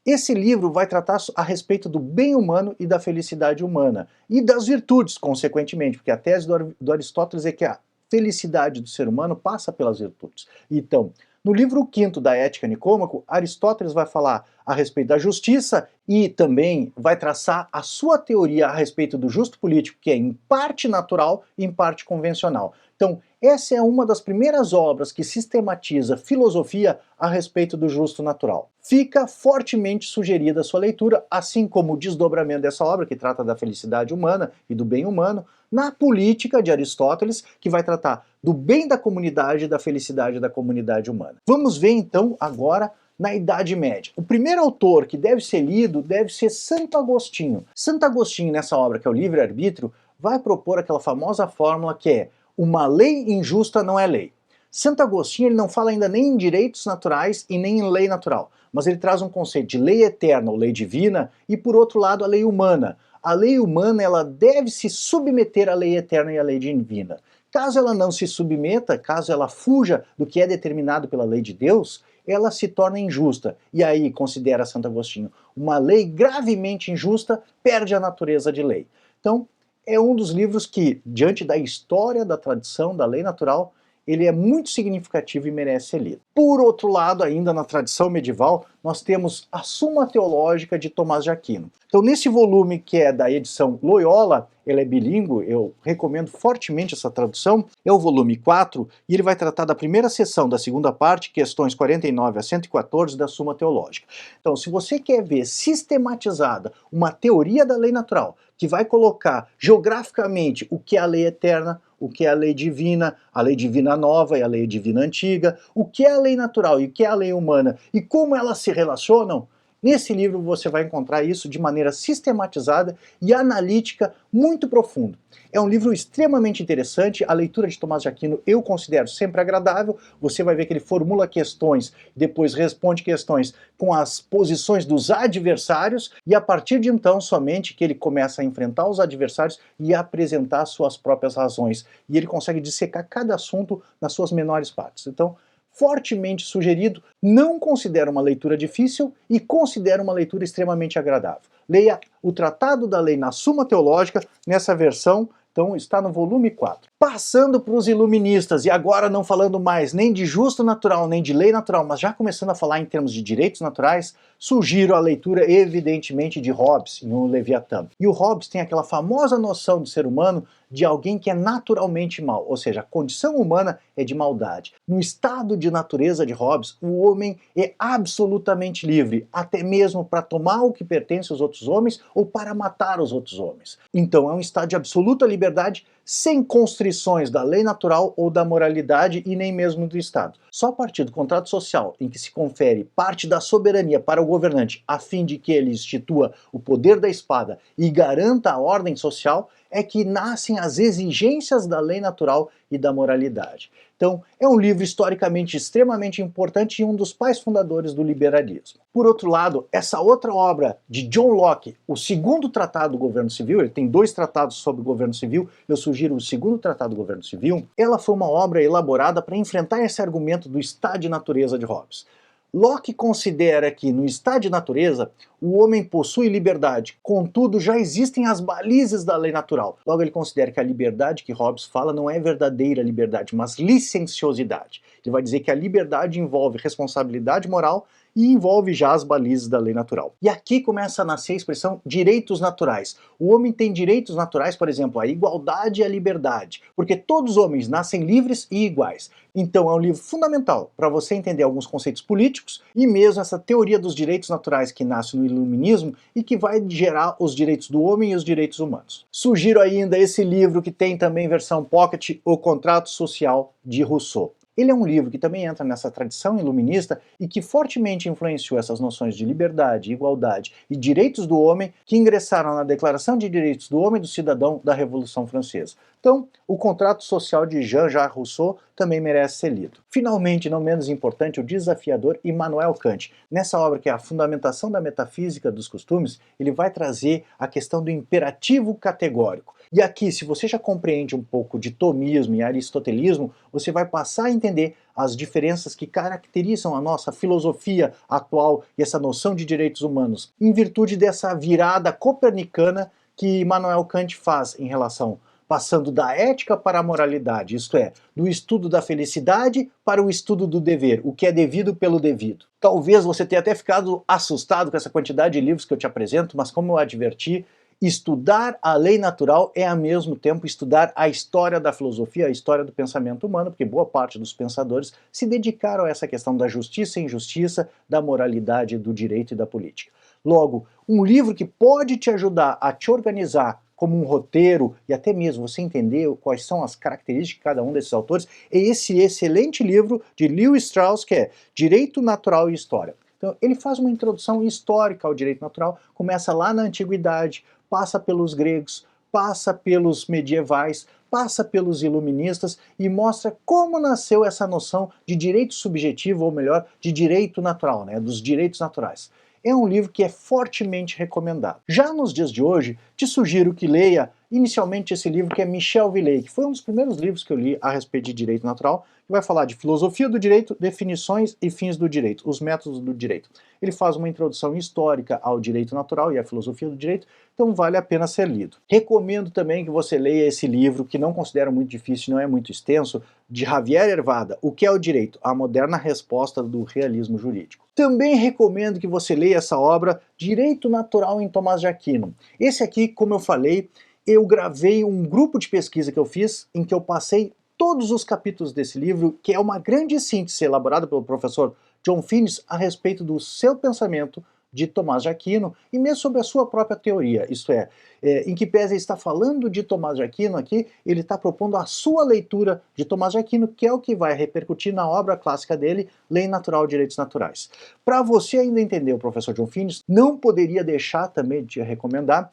Esse livro vai tratar a respeito do bem humano e da felicidade humana, e das virtudes, consequentemente, porque a tese do Aristóteles é que a felicidade do ser humano passa pelas virtudes. Então, no livro 5º da Ética Nicômaco, Aristóteles vai falar a respeito da justiça e também vai traçar a sua teoria a respeito do justo político, que é em parte natural e em parte convencional. Então, essa é uma das primeiras obras que sistematiza filosofia a respeito do justo natural. Fica fortemente sugerida a sua leitura, assim como o desdobramento dessa obra, que trata da felicidade humana e do bem humano, na Política de Aristóteles, que vai tratar do bem da comunidade e da felicidade da comunidade humana. Vamos ver então agora na Idade Média. O primeiro autor que deve ser lido deve ser Santo Agostinho. Santo Agostinho, nessa obra que é o Livre-Arbítrio, vai propor aquela famosa fórmula que é: uma lei injusta não é lei. Santo Agostinho ele não fala ainda nem em direitos naturais e nem em lei natural, mas ele traz um conceito de lei eterna ou lei divina e, por outro lado, a lei humana. A lei humana ela deve se submeter à lei eterna e à lei divina. Caso ela não se submeta, caso ela fuja do que é determinado pela lei de Deus, ela se torna injusta. E aí, considera Santo Agostinho, uma lei gravemente injusta perde a natureza de lei. Então, é um dos livros que, diante da história, da tradição, da lei natural, ele é muito significativo e merece ser lido. Por outro lado, ainda na tradição medieval, nós temos a Suma Teológica de Tomás de Aquino. Então, nesse volume que é da edição Loyola, ele é bilíngue, eu recomendo fortemente essa tradução, é o volume 4, e ele vai tratar da primeira seção da segunda parte, questões 49 a 114 da Suma Teológica. Então, se você quer ver sistematizada uma teoria da lei natural, que vai colocar geograficamente o que é a lei eterna, o que é a lei divina nova e a lei divina antiga, o que é a lei natural e o que é a lei humana e como elas se relacionam, nesse livro você vai encontrar isso de maneira sistematizada e analítica muito profunda. É um livro extremamente interessante, a leitura de Tomás de Aquino eu considero sempre agradável, você vai ver que ele formula questões, depois responde questões com as posições dos adversários, e a partir de então somente que ele começa a enfrentar os adversários e a apresentar suas próprias razões, e ele consegue dissecar cada assunto nas suas menores partes. Então, fortemente sugerido, não considero uma leitura difícil e considero uma leitura extremamente agradável. Leia o Tratado da Lei na Suma Teológica, nessa versão, então está no volume 4. Passando para os iluministas, e agora não falando mais nem de justo natural, nem de lei natural, mas já começando a falar em termos de direitos naturais, sugiro a leitura, evidentemente, de Hobbes, em O Leviatã. E o Hobbes tem aquela famosa noção do ser humano de alguém que é naturalmente mau, ou seja, a condição humana é de maldade. No estado de natureza de Hobbes, o homem é absolutamente livre, até mesmo para tomar o que pertence aos outros homens ou para matar os outros homens. Então é um estado de absoluta liberdade, sem constrições da lei natural ou da moralidade e nem mesmo do Estado. Só a partir do contrato social, em que se confere parte da soberania para o governante a fim de que ele institua o poder da espada e garanta a ordem social, é que nascem as exigências da lei natural e da moralidade. Então, é um livro historicamente extremamente importante e um dos pais fundadores do liberalismo. Por outro lado, essa outra obra de John Locke, o segundo tratado do governo civil, ele tem 2 tratados sobre o governo civil, eu sugiro o segundo tratado do governo civil, ela foi uma obra elaborada para enfrentar esse argumento do estado de natureza de Hobbes. Locke considera que, no estado de natureza, o homem possui liberdade, contudo já existem as balizas da lei natural. Logo ele considera que a liberdade que Hobbes fala não é verdadeira liberdade, mas licenciosidade. Ele vai dizer que a liberdade envolve responsabilidade moral e envolve já as balizas da lei natural. E aqui começa a nascer a expressão direitos naturais. O homem tem direitos naturais, por exemplo, a igualdade e a liberdade, porque todos os homens nascem livres e iguais. Então é um livro fundamental para você entender alguns conceitos políticos e mesmo essa teoria dos direitos naturais que nasce no iluminismo e que vai gerar os direitos do homem e os direitos humanos. Sugiro ainda esse livro que tem também versão pocket, O Contrato Social, de Rousseau. Ele é um livro que também entra nessa tradição iluminista e que fortemente influenciou essas noções de liberdade, igualdade e direitos do homem que ingressaram na Declaração de Direitos do Homem e do Cidadão da Revolução Francesa. Então, o Contrato Social de Jean-Jacques Rousseau também merece ser lido. Finalmente, não menos importante, o desafiador Immanuel Kant. Nessa obra, que é a fundamentação da metafísica dos costumes, ele vai trazer a questão do imperativo categórico. E aqui, se você já compreende um pouco de tomismo e aristotelismo, você vai passar a entender as diferenças que caracterizam a nossa filosofia atual e essa noção de direitos humanos, em virtude dessa virada copernicana que Immanuel Kant faz em relação passando da ética para a moralidade, isto é, do estudo da felicidade para o estudo do dever, o que é devido pelo devido. Talvez você tenha até ficado assustado com essa quantidade de livros que eu te apresento, mas como eu adverti, estudar a lei natural é ao mesmo tempo estudar a história da filosofia, a história do pensamento humano, porque boa parte dos pensadores se dedicaram a essa questão da justiça e injustiça, da moralidade, do direito e da política. Logo, um livro que pode te ajudar a te organizar como um roteiro e até mesmo você entender quais são as características de cada um desses autores, é esse excelente livro de Lewis Strauss, que é Direito Natural e História. Então, ele faz uma introdução histórica ao direito natural, começa lá na antiguidade, passa pelos gregos, passa pelos medievais, passa pelos iluministas e mostra como nasceu essa noção de direito subjetivo, ou melhor, de direito natural, dos direitos naturais. É um livro que é fortemente recomendado. Já nos dias de hoje, te sugiro que leia inicialmente esse livro que é Michel Villey, que foi um dos primeiros livros que eu li a respeito de direito natural, que vai falar de filosofia do direito, definições e fins do direito, os métodos do direito. Ele faz uma introdução histórica ao direito natural e à filosofia do direito, então vale a pena ser lido. Recomendo também que você leia esse livro, que não considero muito difícil, não é muito extenso, de Javier Hervada, O que é o Direito? A Moderna Resposta do Realismo Jurídico. Também recomendo que você leia essa obra, Direito Natural em Tomás de Aquino. Esse aqui, como eu falei, eu gravei um grupo de pesquisa que eu fiz, em que eu passei todos os capítulos desse livro, que é uma grande síntese elaborada pelo professor John Finnis a respeito do seu pensamento de Tomás de Aquino e mesmo sobre a sua própria teoria, isto é, em que pese ele está falando de Tomás de Aquino aqui, ele está propondo a sua leitura de Tomás de Aquino, que é o que vai repercutir na obra clássica dele, Lei Natural e Direitos Naturais. Para você ainda entender o professor John Finnis, não poderia deixar também de recomendar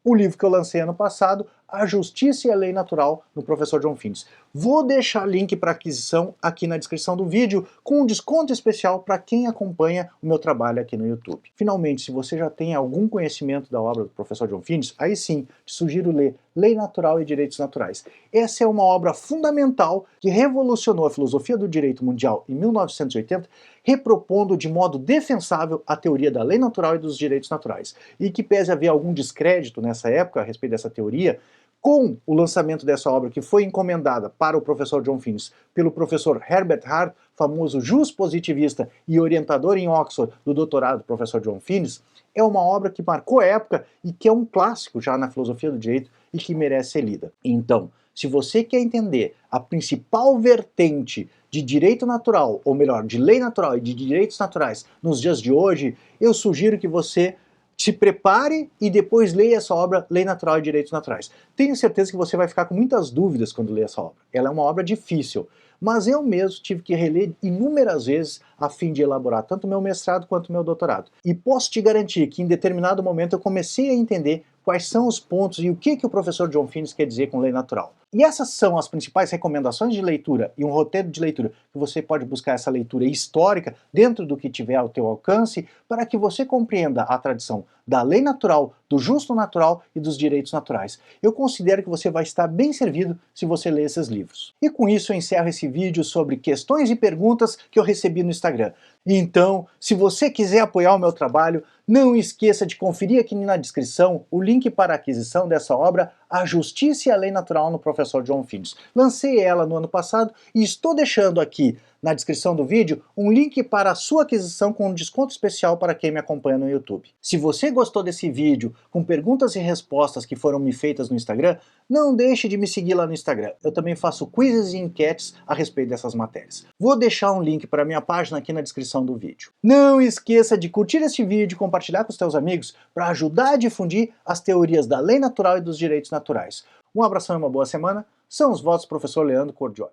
o livro que eu lancei ano passado, A Justiça e a Lei Natural, do professor John Finnis. Vou deixar link para aquisição aqui na descrição do vídeo, com um desconto especial para quem acompanha o meu trabalho aqui no YouTube. Finalmente, se você já tem algum conhecimento da obra do professor John Finnis, aí sim, te sugiro ler Lei Natural e Direitos Naturais. Essa é uma obra fundamental que revolucionou a filosofia do direito mundial em 1980, repropondo de modo defensável a teoria da lei natural e dos direitos naturais. E que pese haver algum descrédito nessa época a respeito dessa teoria, com o lançamento dessa obra, que foi encomendada para o professor John Finnis pelo professor Herbert Hart, famoso juspositivista e orientador em Oxford do doutorado do professor John Finnis, é uma obra que marcou a época e que é um clássico já na filosofia do direito e que merece ser lida. Então, se você quer entender a principal vertente de direito natural, ou melhor, de lei natural e de direitos naturais nos dias de hoje, eu sugiro que você se prepare e depois leia essa obra, Lei Natural e Direitos Naturais. Tenho certeza que você vai ficar com muitas dúvidas quando ler essa obra. Ela é uma obra difícil, mas eu mesmo tive que reler inúmeras vezes a fim de elaborar tanto o meu mestrado quanto o meu doutorado. E posso te garantir que em determinado momento eu comecei a entender quais são os pontos e o que o professor John Finnis quer dizer com lei natural. E essas são as principais recomendações de leitura e um roteiro de leitura que você pode buscar essa leitura histórica dentro do que tiver ao teu alcance para que você compreenda a tradição da lei natural, do justo natural e dos direitos naturais. Eu considero que você vai estar bem servido se você ler esses livros. E com isso eu encerro esse vídeo sobre questões e perguntas que eu recebi no Instagram. Então, se você quiser apoiar o meu trabalho, não esqueça de conferir aqui na descrição o link para a aquisição dessa obra, A Justiça e a Lei Natural, no professor John Finnis. Lancei ela no ano passado e estou deixando aqui na descrição do vídeo um link para a sua aquisição com um desconto especial para quem me acompanha no YouTube. Se você gostou desse vídeo com perguntas e respostas que foram me feitas no Instagram, não deixe de me seguir lá no Instagram. Eu também faço quizzes e enquetes a respeito dessas matérias. Vou deixar um link para a minha página aqui na descrição do vídeo. Não esqueça de curtir este vídeo e compartilhar com os seus amigos para ajudar a difundir as teorias da lei natural e dos direitos naturais. Um abração e uma boa semana. São os votos do professor Leandro Cordioli.